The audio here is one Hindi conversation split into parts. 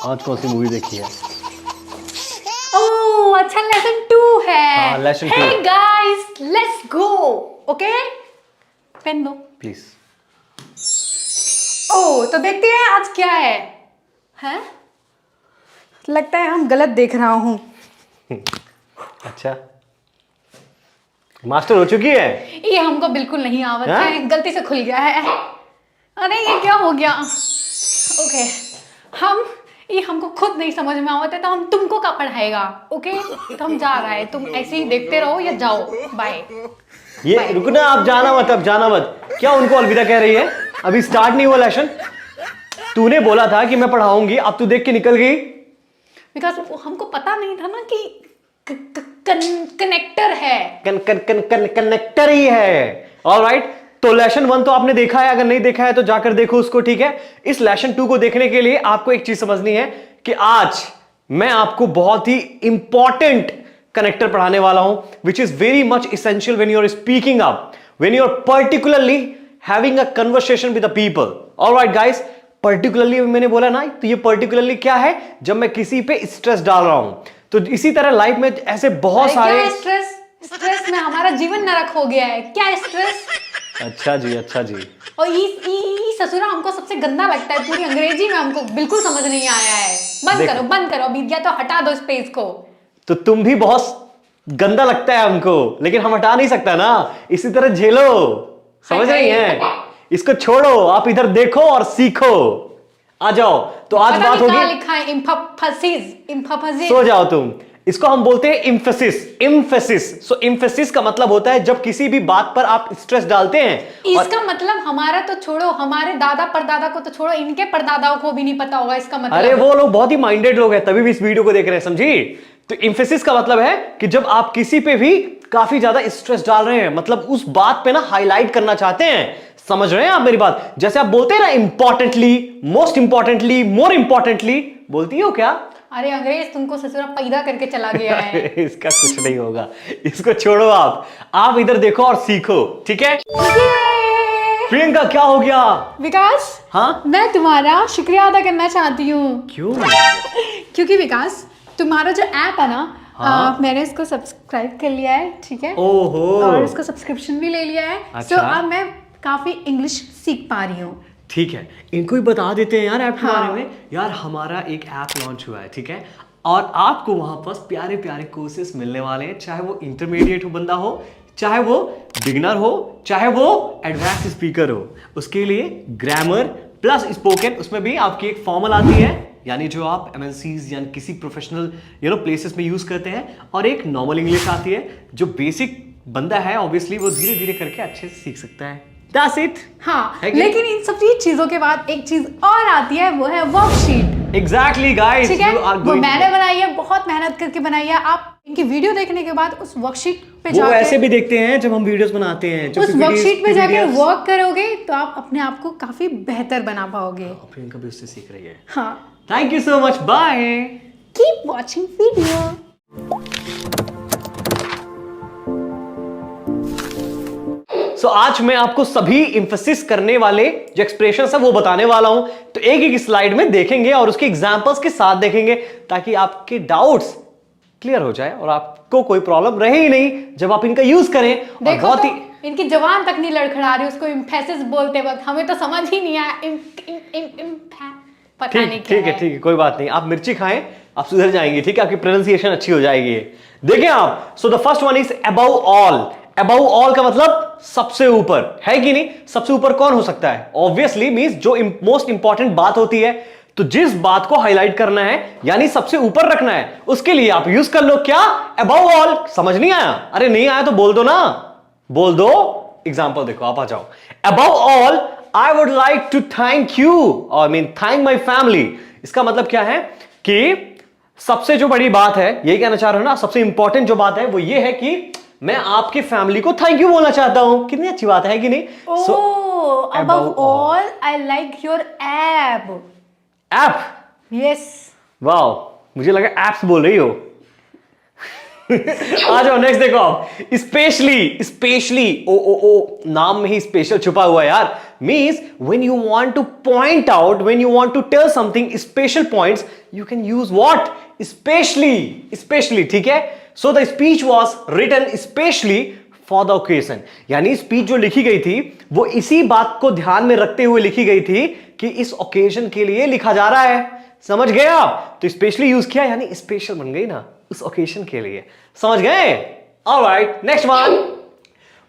आज कौन सी मूवी देखी है? ओह अच्छा लेसन 2 है। हाँ, lesson 2। Hey guys, let's go. Okay? Pen दो प्लीज। ओह तो देखते हैं आज क्या है। हैं? लगता है हम गलत देख रहा हूँ। अच्छा, मास्टर हो चुकी है। ये हमको बिल्कुल नहीं आवत हाँ? है, गलती से खुल गया है। अरे ये क्या हो गया? ओके ये हमको खुद नहीं समझ में आवत है तो हम तुमको का पढ़ाएगा। ओके तो हम जा रहे हैं, तुम ऐसे ही देखते रहो या जाओ। बाय। ये रुकना, आप जाना मत, अब जाना मत। क्या उनको अलविदा कह रही है? अभी स्टार्ट नहीं हुआ लेसन। तूने बोला था कि मैं पढ़ाऊंगी, अब तू देख के निकल गई। बिकॉज हमको पता नहीं था ना कि कनेक्टर है। कनेक्टर ही है। ऑलराइट, तो लेसन 1 तो आपने देखा है, अगर नहीं देखा है तो जाकर देखो उसको, ठीक है। इस लेसन 2 को देखने के लिए आपको एक चीज समझनी है कि आज मैं आपको बहुत ही इंपॉर्टेंट कनेक्टर पढ़ाने वाला हूं, which is very much essential when you are speaking up, when you are particularly having a conversation with the people. Alright guys, particularly मैंने बोला ना, तो ये पर्टिकुलरली क्या है? जब मैं किसी पे स्ट्रेस डाल रहा हूं। तो इसी तरह लाइफ में ऐसे बहुत सारे स्ट्रेस में हमारा जीवन नरक हो गया है। क्या स्ट्रेस? अच्छा जी, अच्छा जी। और ई ससुरा हमको सबसे गंदा लगता है, पूरी अंग्रेजी में हमको बिल्कुल समझ नहीं आया है। बंद करो अभी, या तो हटा दो स्पेस को। तो तुम भी बहुत गंदा लगता है हमको, लेकिन हम हटा नहीं सकता ना, इसी तरह झेलो। समझ रही हैं? इसको छोड़ो, आप इधर देखो और सीखो। आ जाओ। तो आज बात होगी, लिखा है इम्फासिस। सो जाओ तुम। इसको हम बोलते हैं इम्फेसिस। सो इम्फेसिस का मतलब होता है जब किसी भी बात पर आप स्ट्रेस डालते हैं। इसका मतलब हमारा तो छोड़ो, हमारे दादा परदादा को तो छोड़ो, इनके परदादाओं को भी नहीं पता होगा इसका मतलब। अरे वो लोग बहुत ही माइंडेड लोग हैं, तभी भी इस वीडियो को देख रहे हैं, समझी? तो इम्फेसिस का मतलब है कि जब आप किसी पे भी काफी ज्यादा स्ट्रेस डाल रहे हैं, मतलब उस बात पे ना हाईलाइट करना चाहते हैं। समझ रहे हैं आप मेरी बात? जैसे आप बोलते हैं ना, importantly, most importantly, more importantly, बोलती हो क्या? अरे अंग्रेज तुमको ससुरा पैदा करके चला गया है। इसका कुछ नहीं होगा, इसको छोड़ो। आप इधर देखो और सीखो, ठीक है? प्रियंका क्या हो गया? विकास, हाँ, मैं तुम्हारा शुक्रिया अदा करना चाहती हूँ। क्यों? क्योंकि विकास, तुम्हारा जो ऐप है ना, हाँ? मैंने इसको सब्सक्राइब कर लिया है, ठीक है? ओहो, और इसको सब्सक्रिप्शन भी ले लिया है। अच्छा। तो अब मैं काफी इंग्लिश सीख पा रही हूँ। ठीक है, इनको ही बता देते हैं यार ऐप के हाँ। बारे में। यार हमारा एक ऐप लॉन्च हुआ है, ठीक है, और आपको वहां पर प्यारे प्यारे कोर्सेस मिलने वाले हैं, चाहे वो इंटरमीडिएट हो बंदा हो, चाहे वो बिगिनर हो, चाहे वो एडवांस स्पीकर हो। उसके लिए ग्रामर प्लस स्पोकन, उसमें भी आपकी एक फॉर्मल आती है, यानी जो आप एमएनसीज यानी किसी प्रोफेशनल प्लेसेस में यूज करते हैं, और एक नॉर्मल इंग्लिश आती है जो बेसिक बंदा है ऑब्वियसली वो धीरे धीरे करके अच्छे से सीख सकता है। That's it. हाँ, लेकिन इन सब चीजों के बाद एक चीज और आती है, वो है वर्कशीट। Exactly guys, ठीक है, you are वो going मैंने बनाई है, बहुत मेहनत करके बनाई है। आप इनकी वीडियो देखने के बाद उस वर्कशीट पे वो जाके, ऐसे भी देखते हैं जब हम वीडियोस बनाते हैं, जो उस वर्कशीट पे जाके PDFs वर्क करोगे तो आप अपने आप को काफी बेहतर बना पाओगे। प्रियंका भी उससे सीख रही है। हाँ, thank you so much, bye. Keep watching video. So आज मैं आपको सभी इंफेसिस करने वाले जो एक्सप्रेशंस है वो बताने वाला हूं। तो एक एक स्लाइड में देखेंगे और उसके एग्जांपल्स के साथ देखेंगे, ताकि आपके डाउट्स क्लियर हो जाए और आपको कोई प्रॉब्लम रहे ही नहीं जब आप इनका यूज करें। और देखो बहुत तो, ही इनकी जबान तक नहीं लड़खड़ा रही उसको इम्फेसिस बोलते वक्त, हमें तो समझ ही नहीं आया। पता नहीं क्या है। ठीक है, कोई बात नहीं। आप मिर्ची खाएं, आप सुधर जाएंगे, ठीक है, आपकी प्रोनाउंसिएशन अच्छी हो जाएगी। देखिए आप, so the first one is above all. Above all का मतलब सबसे ऊपर, है कि नहीं? सबसे ऊपर कौन हो सकता है? ऑब्वियसली मींस जो मोस्ट इंपॉर्टेंट बात होती है, तो जिस बात को हाईलाइट करना है यानी सबसे ऊपर रखना है, उसके लिए आप यूज कर लो क्या? Above all. समझ नहीं आया? अरे नहीं आया तो बोल दो ना, बोल दो। एग्जाम्पल देखो, आप आ जाओ। Above all I would like to thank you, और मीन थैंक माई फैमिली। इसका मतलब क्या है कि सबसे जो बड़ी बात है, यही कहना चाह रहे हो ना, सबसे इंपॉर्टेंट जो बात है वो ये है कि मैं आपकी फैमिली को थैंक यू बोलना चाहता हूं। कितनी अच्छी बात है कि नहीं? Above all I like your app. App? Yes. Wow, मुझे लगा एप्स बोल रही हो। आ जाओ नेक्स्ट देखो आप, स्पेशली ओ नाम में ही स्पेशल छुपा हुआ है यार। Means when you want to point out, when you want to tell something special points, you can use what, specially, ठीक है। So the speech was written specially for the occasion, यानी स्पीच जो लिखी गई थी वो इसी बात को ध्यान में रखते हुए लिखी गई थी कि इस ओकेजन के लिए लिखा जा रहा है। समझ गए आप? तो स्पेशली यूज किया यानी स्पेशल बन गई ना उस ओकेजन के लिए। समझ गए? Alright, next one,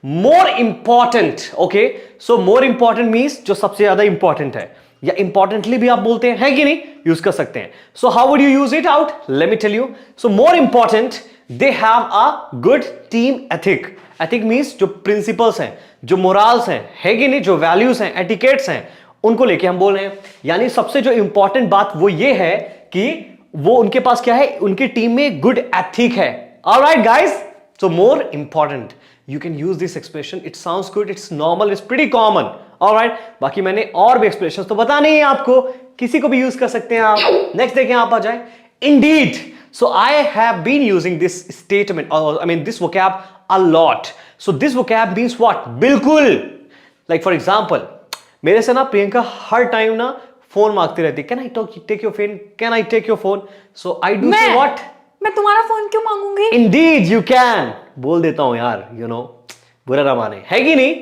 more important. Okay, so more important means जो सबसे ज्यादा इंपॉर्टेंट है, या इंपॉर्टेंटली भी आप बोलते हैं, है कि नहीं? यूज कर सकते हैं। So how would you use it out? Let me tell you. So more important, they have a good team ethic. Ethic means जो प्रिंसिपल्स हैं, जो मोरल्स हैं, है कि नहीं, जो वैल्यूज हैं, एटिकेट्स हैं, उनको लेके हम बोल रहे हैं। यानी सबसे जो इंपॉर्टेंट बात वो ये है कि वो उनके पास क्या है, उनकी टीम में गुड एथिक है। Alright guys, so more important, you can use this expression, it sounds good, it's normal, it's pretty common. Alright, बाकी मैंने और भी एक्सप्रेशंस तो बताने ही आपको, किसी को भी यूज कर सकते हैं आप। नेक्स्ट देखें आप आ जाए, Indeed. So I have been using this statement, or I mean this vocab a lot. So this vocab means what? बिल्कुल। Like for example, मेरे से ना प्रियंका हर टाइम ना फोन मांगती रहती, can I take your phone, can I take your phone? So I do say what, मैं तुम्हारा फोन क्यों मांगूंगी? इंडीड यू कैन, बोल देता हूं यार, यू नो, बुरा ना माने, है कि नहीं?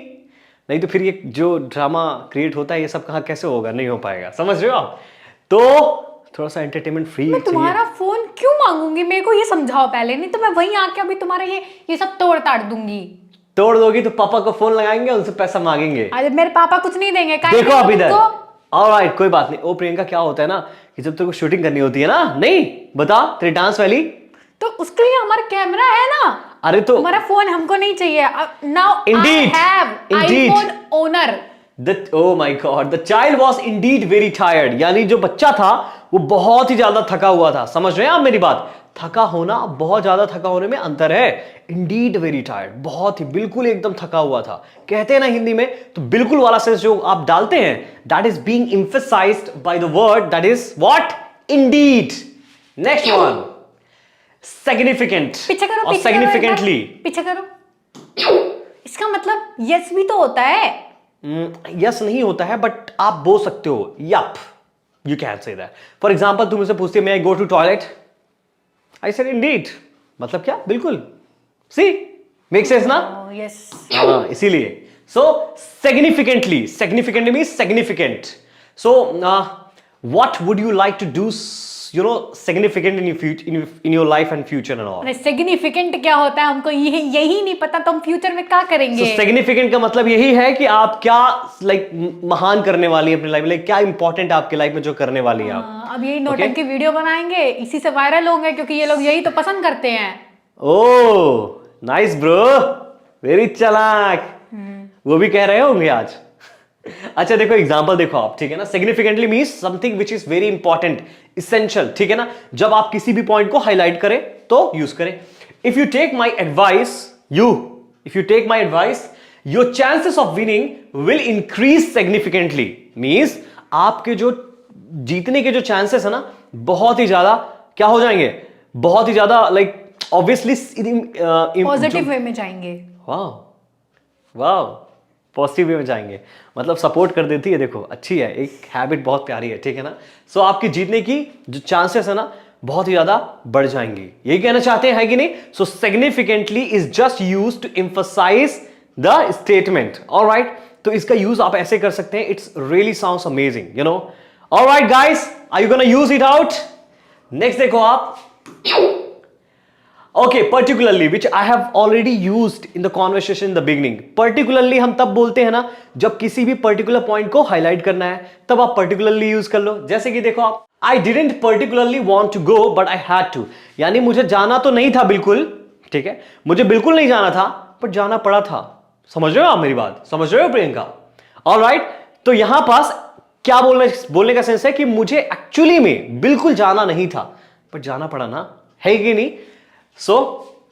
नहीं तो फिर ये जो ड्रामा क्रिएट होता है ये सब कहां कैसे होगा, नहीं हो पाएगा। समझ रहे हो आप? तो थोड़ा सा एंटरटेनमेंट फ्री मैं तुम्हारा फोन क्यों मांगूंगी, मेरे को ये समझाओ पहले, नहीं तो मैं वहीं आके अभी तुम्हारा ये सब तोड़ ताड़ दूंगी। तोड़ दोगी तो पापा को फोन लगाएंगे, उनसे पैसा मांगेंगे। अरे मेरे पापा कुछ नहीं देंगे। देखो आप इधर, ऑलराइट, कोई बात नहीं। ओ प्रियंका, क्या होता है ना कि जब तेरे को शूटिंग करनी होती है ना, नहीं बता, तेरी डांस वाली, तो उसके लिए हमारा कैमरा है ना। अरे तो हमारा फोन हमको नहीं चाहिए। Now Indeed. I have iPhone owner. Oh my God, the child was indeed very tired. यानी जो बच्चा था वो बहुत ही ज्यादा थका हुआ था। समझ रहे हैं आप मेरी बात? थका होना, बहुत ज्यादा थका होने में अंतर है। Indeed very tired, बहुत ही, बिल्कुल एकदम थका हुआ था। कहते हैं ना हिंदी में, तो बिल्कुल वाला सेंस जो आप डालते हैं, that is being emphasized by the word that is what? Indeed. Next one, significant पीछे करो, और significantly। पीछे करो। इसका मतलब यस भी तो होता है। यस नहीं होता है, बट आप बोल सकते हो yep, you can say that. For example, तुम मुझसे पूछते may I go to toilet, I said indeed, मतलब क्या, बिल्कुल। सी मेक सेंस ना? यस। हाँ, इसीलिए। So significantly, significantly means significant. So what would you like to do, you know, significant in your life and future and all? Significant क्या होता है हमको यही नहीं पता, तो हम फ्यूचर में क्या करेंगे? So, significant का मतलब यही है कि आप क्या लाइक महान करने वाली है अपनी लाइफ में, क्या इंपॉर्टेंट आपकी लाइफ में जो करने वाली है आप। अब यही नोटंकी की वीडियो बनाएंगे, इसी से वायरल होंगे, क्योंकि ये लोग यही तो पसंद करते हैं। ओह नाइस ब्रो, वेरी चालाक। वो भी कह रहे होंगे आज। अच्छा देखो एग्जांपल देखो आप, ठीक है ना। Significantly means something which is very important, essential, ठीक है ना। जब आप किसी भी पॉइंट को हाईलाइट करें तो यूज करें। If you take my advice, your chances of winning will increase significantly. Means आपके जो जीतने के जो चांसेस है ना, बहुत ही ज्यादा क्या हो जाएंगे, बहुत ही ज्यादा लाइक ऑब्वियसली पॉजिटिव वे में जाएंगे। वाह, पॉजिटिव वे में जाएंगे, मतलब सपोर्ट कर देती है। देखो अच्छी है, एक हैबिट बहुत प्यारी है, ठीक है ना। सो आपके जीतने की जो चांसेस है ना, बहुत ही ज्यादा बढ़ जाएंगी, यही कहना चाहते हैं कि नहीं। So significantly is just use to emphasise the statement. Alright, तो इसका यूज आप ऐसे कर सकते हैं, it's really sounds amazing, you know. Alright guys, are you gonna use it out? Next देखो आप, okay, particularly which I have already used in the conversation in the beginning. Particularly हम तब बोलते हैं ना जब किसी भी पर्टिकुलर पॉइंट को हाईलाइट करना है, तब आप पर्टिकुलरली यूज कर लो। जैसे कि देखो आप, I didn't particularly want to go but I had to, यानी मुझे जाना तो नहीं था बिल्कुल, ठीक है, मुझे बिल्कुल नहीं जाना था पर जाना पड़ा था। समझ रहे हो आप मेरी बात? समझ रहे हो प्रियंका? ऑलराइट, तो यहां पास क्या बोलने का सेंस है कि मुझे एक्चुअली में बिल्कुल जाना नहीं था पर जाना पड़ा ना, है कि नहीं। सो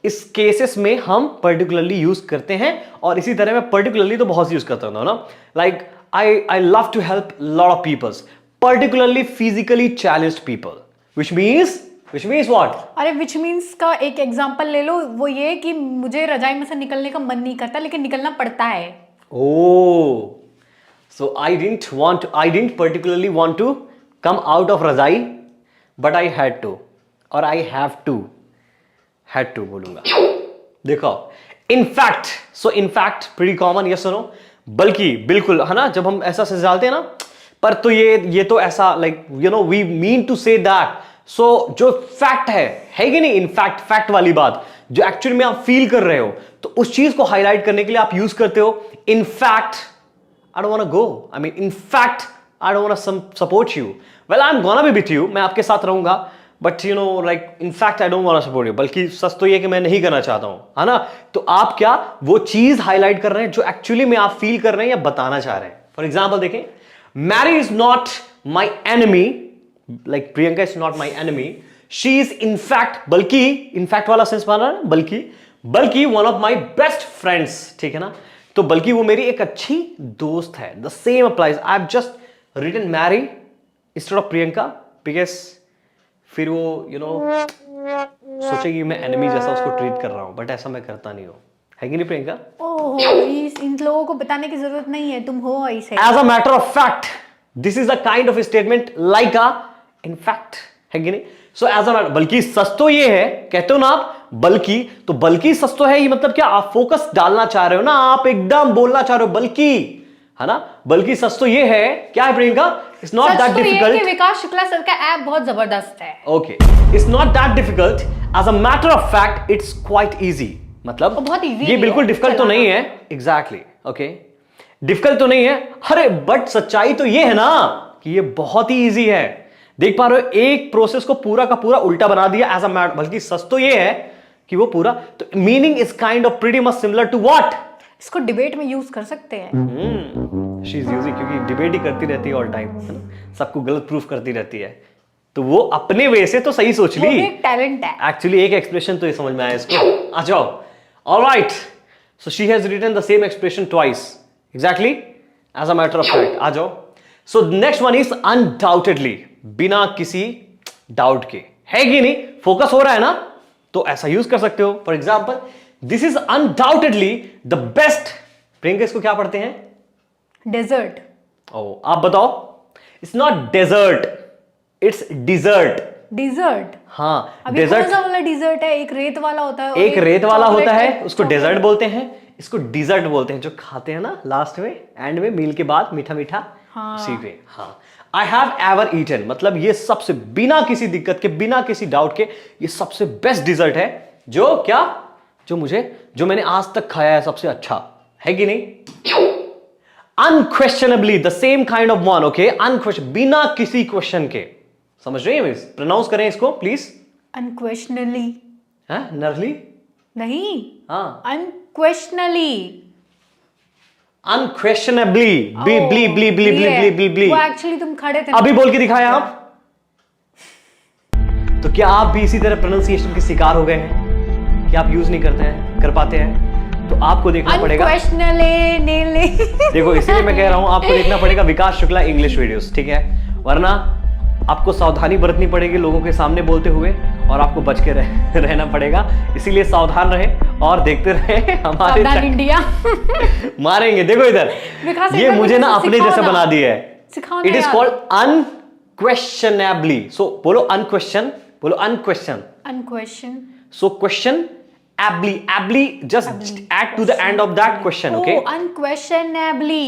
इस केसेस में हम पर्टिकुलरली यूज करते हैं, और इसी तरह मैं पर्टिकुलरली तो बहुत यूज करता हूं ना, like I love to help lot of peoples, particularly physically challenged people, which means which means what? अरे विच मीन्स का एक एग्जांपल ले लो, वो ये कि मुझे रजाई में से निकलने का मन नहीं करता लेकिन निकलना पड़ता है. Oh, so I didn't particularly want to come out of रजाई, but I had to, और I have to बोलूंगा. देखो, in fact pretty common, yes or no? बल्कि बिल्कुल है ना, जब हम ऐसा से डालते हैं ना, पर तो ये तो ऐसा like you know we mean to say that. So जो फैक्ट है कि नहीं, इनफैक्ट फैक्ट वाली बात जो एक्चुअली में आप फील कर रहे हो, तो उस चीज को हाईलाइट करने के लिए आप यूज करते हो in fact I don't want to go, I mean in fact I don't want to support you, well I am gonna be with you, मैं आपके साथ रहूंगा, but you know like in fact I don't want to support you, बल्कि सच तो ये कि मैं नहीं करना चाहता हूं, है ना. तो आप क्या वो चीज हाईलाइट कर रहे हैं जो एक्चुअली में आप फील कर रहे हैं या बताना चाह रहे हैं. फॉर एग्जाम्पल देखें, Mary is not my enemy, like Priyanka is not my enemy, she is in fact, बल्कि इनफैक्ट वाला सेंस माना ना, बल्कि one of my best friends, ठीक है ना. तो बल्कि वो मेरी एक अच्छी दोस्त है. The same applies. I've just written Mary instead of Priyanka because फिर वो you know सोचेगी मैं एनिमी जैसा उसको ट्रीट कर रहा हूं, बट ऐसा मैं करता नहीं हूं, है कि नहीं प्रियंका? ओह, इन लोगों को बताने की जरूरत नहीं है, तुम हो ऐसे. As a matter of fact, this is a kind of a statement like a in fact, है कि नहीं. सो एज अ बल्कि सच तो ये है, कहते हो ना आप बल्कि, तो बल्कि सच तो है, ये मतलब क्या आप फोकस डालना चाह रहे हो ना, आप एकदम बोलना चाह रहे हो बल्कि, है ना. बल्कि सच तो ये है, क्या है Priyanka? It's not that difficult. Vikas Shukla sir का ऐप बहुत जबरदस्त है. Okay, it's not that difficult, as a matter of fact it's quite easy. मतलब बहुत इजी, ये बिल्कुल डिफिकल्ट तो नहीं है. एग्जैक्टली, ओके, डिफिकल्ट तो नहीं है. अरे बट सच्चाई तो ये है ना कि ये बहुत ही इजी है. देख पा रहे हो, एक प्रोसेस को पूरा का पूरा उल्टा बना दिया एज अ मैटर. बल्कि सच तो ये है कि वो पूरा, तो meaning is kind of pretty much similar to what. इसको डिबेट में यूज कर सकते हैं. शी इज यूजिंग, क्योंकि डिबेट ही करती रहती है ऑल टाइम, है ना, सबको गलत प्रूफ करती रहती है, तो वो अपने वे से तो सही सोच ली. वो एक टैलेंट है एक्चुअली. एक एक्सप्रेशन तो ये समझ में आया इसको. आ जाओ. Alright, so she has written the same expression twice, exactly as a matter of fact. आ जाओ. So next one is undoubtedly, बिना किसी डाउट के, है कि नहीं. फोकस हो रहा है ना, तो ऐसा यूज कर सकते हो. For example, this is undoubtedly the best. Priyanka इसको क्या पढ़ते हैं? डेजर्ट. ओ, आप बताओ. It's not desert, it's dessert. Dessert. हाँ, अभी कौन सा वाला डिजर्ट है? एक रेत वाला होता है, एक रेत वाला होता है, उसको डेजर्ट बोलते हैं. इसको डिजर्ट बोलते हैं जो खाते हैं ना लास्ट में, एंड में, मील के बाद मीठा मीठा. हाँ. उसी पे. हाँ, आई हैव एवर ईटन, मतलब ये सबसे बिना किसी दिक्कत के, बिना किसी डाउट के, ये सबसे बेस्ट डिजर्ट है जो क्या, जो मैंने आज तक खाया है, सबसे अच्छा, है कि नहीं. Unquestionably the same kind of one. Okay, unquestioned, बिना किसी क्वेश्चन के. समझ रहे हैं मिस? प्रोनाउंस करें इसको प्लीज. अनक्वेश्चनली. नरली नहीं, हाँ, अनक्वेश्चनली. Unquestionably, B ब्ली ब्ली ब्ली ब्ली ब्ली ब्ली ब्ली. वो एक्चुअली तुम खड़े थे, अभी बोल के दिखाया आप. तो क्या आप भी इसी तरह प्रोनाउंसिएशन के शिकार हो गए हैं कि आप यूज नहीं करते हैं, कर पाते हैं? तो आपको देखना पड़ेगा. देखो, इसीलिए मैं कह रहा हूं आपको देखना पड़ेगा विकास शुक्ला इंग्लिश वीडियोस, ठीक है, वरना आपको सावधानी बरतनी पड़ेगी लोगों के सामने बोलते हुए, और आपको बच के रहना पड़ेगा. इसीलिए सावधान रहे और देखते रहे हमारे इंडिया. मारेंगे. देखो इधर, ये मुझे ना अपने जैसा बना दिया है. It is called unquestionably. So बोलो अनक्वेश्चन, बोलो unquestion. Unquestion. So question ably, just add to the end of that question. Okay, unquestionably.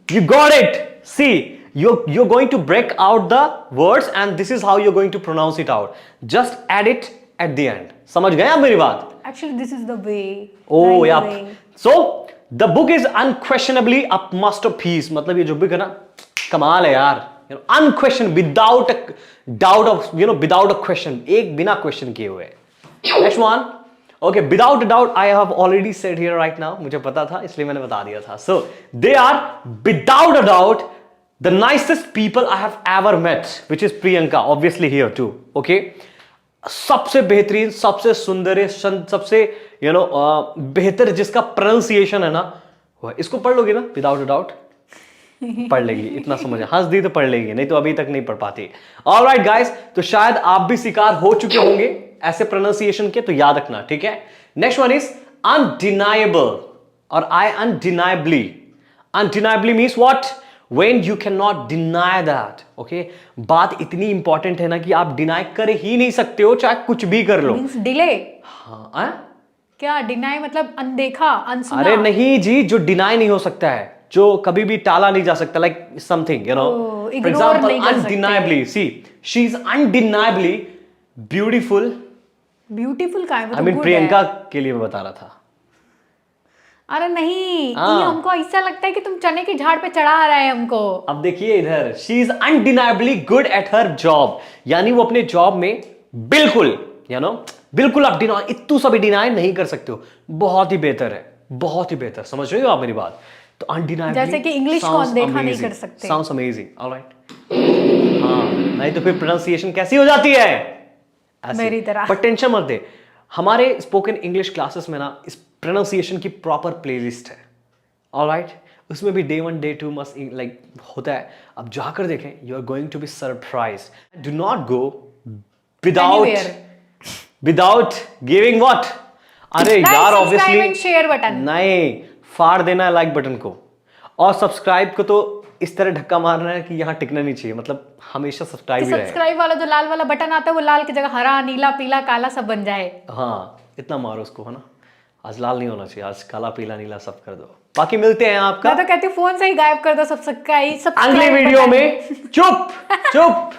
You got it. See, you're going to break out the words and this is how you're going to pronounce it out. Just add it at the end. समझ गए आप मेरी बात? Actually, this is the way. Oh yeah. So the book is unquestionably a masterpiece. मतलब ये जो book है ना, कमाल है यार. Unquestioned, without a doubt of, without a question. एक बिना question किए हुए. Next one. Okay, without a doubt, I have already said here right now. मुझे पता था, इसलिए मैंने बता दिया था. So they are without a doubt the nicest people I have ever met, which is Priyanka, obviously here too. Okay, सबसे बेहतरीन, सबसे सुंदर, सबसे बेहतर जिसका प्रोनाउंसिएशन है ना, वो इसको पढ़ लोगे ना, without a doubt. पढ़ लेगी, इतना समझ, हंस दी तो पढ़ लेगी, नहीं तो अभी तक नहीं पढ़ पाती। ऑलराइट गाइस, तो शायद आप भी शिकार हो चुके होंगे ऐसे प्रोनाउंसिएशन के, तो याद रखना, ठीक है। नेक्स्ट वन इज अनडिनाइबल और I undeniably. Undeniably means what? When you can not deny that, okay. बात इतनी इंपॉर्टेंट है ना कि आप डिनाई कर ही नहीं सकते हो, चाहे कुछ भी कर लो। Means delay. हाँ, क्या डिनाई मतलब अनदेखा, अनसुना? अरे नहीं जी, जो डिनाई नहीं हो सकता है, जो कभी भी टाला नहीं जा सकता, like something, you know, for example undeniably, see she is undeniably beautiful. Beautiful का है, आई मीन प्रियंका के लिए मैं बता रहा था। अरे नहीं, ये हमको ऐसा लगता है कि तुम चने की झाड़ पे चढ़ा रहा है हमको। अब देखिए इधर, she is undeniably good at her job, यानी वो अपने जॉब में बिल्कुल, यू नो, बिल्कुल आप डिनाई, इतू सभी डिनाई नहीं कर सकते हो, बहुत ही बेहतर है, बहुत ही बेहतर। समझ रहे हो आप मेरी बात? तो अनडिनाइबली, जैसे कि इंग्लिश को अनदेखा नहीं कर सकते। Sounds amazing, alright. हाँ, नहीं तो फिर प्रोनाउंसिएशन कैसी हो जाती है? मेरी तरह। पर टेंशन मत दे, हमारे स्पोकन इंग्लिश क्लासेस में ना इस प्रोनाउंसिएशन की प्रॉपर प्लेलिस्ट है, ऑलराइट। उसमें भी डे 1 डे 2 मस्त लाइक होता है। अब जाकर देखें, you are going to be surprise. Do not go without giving what? अरे यार, ऑब्वियसली शेयर बटन नहीं, फाड़ देना है लाइक बटन को, और सब्सक्राइब को तो इस तरह धक्का मारना है कि यहाँ टिकना नहीं चाहिए, मतलब हमेशा सब्सक्राइब ही रहे। सब्सक्राइब वाला जो लाल वाला बटन आता है, वो लाल की जगह हरा, नीला, पीला, काला सब बन जाए। हाँ, इतना मारो उसको, है ना। आज लाल नहीं होना चाहिए, आज काला, पीला, नीला सब कर दो। बाकी मिलते हैं आपका, मैं तो कहती हूँ फोन से ही गायब कर दो सब्सक्राइब अगले वीडियो में। चुप चुप।